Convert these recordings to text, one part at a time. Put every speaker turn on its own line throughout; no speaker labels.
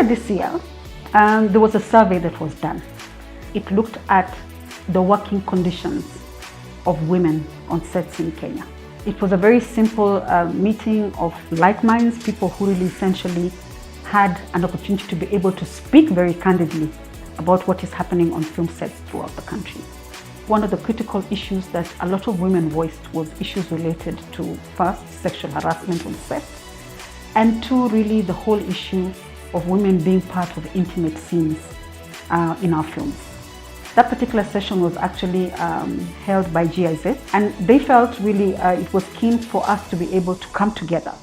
earlier this year, there was a survey that was done. It looked at the working conditions of women on sets in Kenya. It was a very simple meeting of like minds, people who really essentially had an opportunity to be able to speak very candidly about what is happening on film sets throughout the country. One of the critical issues that a lot of women voiced was issues related to, first, sexual harassment on set, and two, really the whole issue of women being part of intimate scenes in our films. That particular session was actually held by GIZ, and they felt really it was keen for us to be able to come together,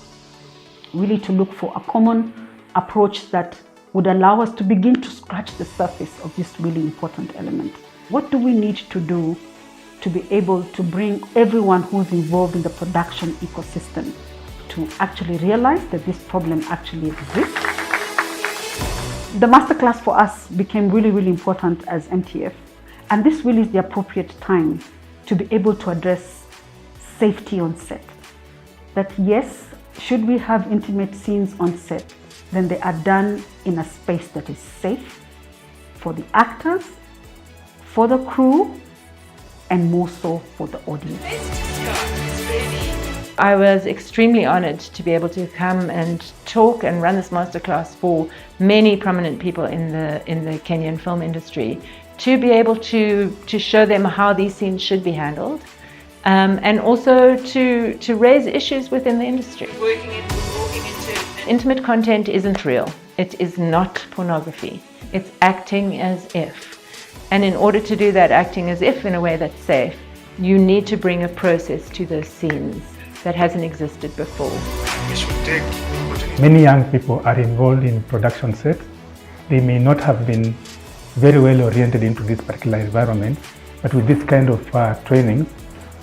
really to look for a common approach that would allow us to begin to scratch the surface of this really important element. What do we need to do to be able to bring everyone who's involved in the production ecosystem to actually realize that this problem actually exists? The masterclass for us became really, really important as MTF, and this really is the appropriate time to be able to address safety on set. That yes, should we have intimate scenes on set, then they are done in a space that is safe for the actors, for the crew, and more so for the audience.
I was extremely honored to be able to come and talk and run this masterclass for many prominent people in the Kenyan film industry, to be able to show them how these scenes should be handled, and also to raise issues within the industry. Intimate content isn't real. It is not pornography. It's acting as if. And in order to do that acting as if in a way that's safe, you need to bring a process to those scenes that hasn't existed before.
Many young people are involved in production sets. They may not have been very well oriented into this particular environment, but with this kind of training,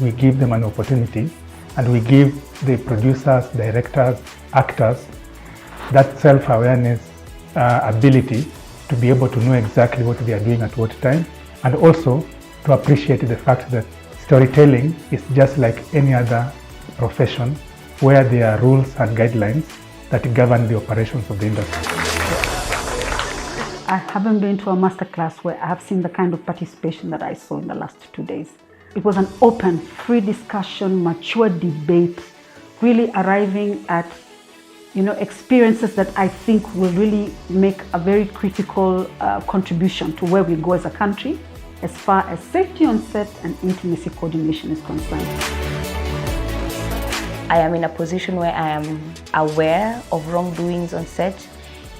we give them an opportunity, and we give the producers, directors, actors that self-awareness ability to be able to know exactly what they are doing at what time, and also to appreciate the fact that storytelling is just like any other profession where there are rules and guidelines that govern the operations of the industry.
I haven't been to a masterclass where I have seen the kind of participation that I saw in the last 2 days. It was an open, free discussion, mature debate, really arriving at experiences that I think will really make a very critical contribution to where we go as a country as far as safety on set and intimacy coordination is concerned.
I am in a position where I am aware of wrongdoings on set,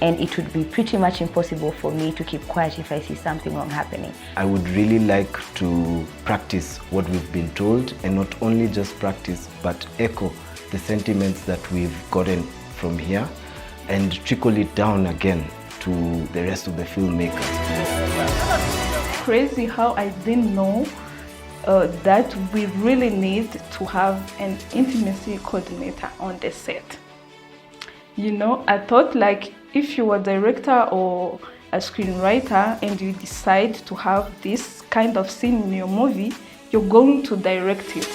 and it would be pretty much impossible for me to keep quiet if I see something wrong happening.
I would really like to practice what we've been told, and not only just practice, but echo the sentiments that we've gotten from here and trickle it down again to the rest of the filmmakers.
Crazy how I didn't know that we really need to have an intimacy coordinator on the set. I thought like if you were a director or a screenwriter and you decide to have this kind of scene in your movie, you're going to direct it.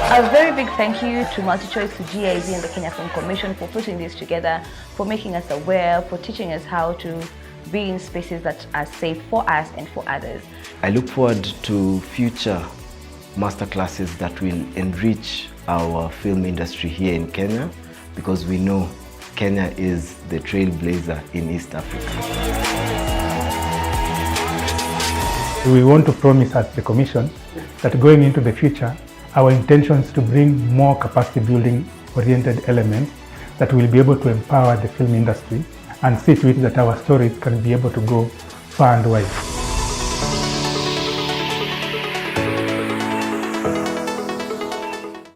A very big thank you to Multichoice, to GIZ and the Kenya Film Commission for putting this together, for making us aware, for teaching us how to be in spaces that are safe for us and for others.
I look forward to future masterclasses that will enrich our film industry here in Kenya, because we know Kenya is the trailblazer in East Africa.
We want to promise as the Commission that going into the future, our intention is to bring more capacity building oriented elements that will be able to empower the film industry and see to it that our stories can be able to go far and wide.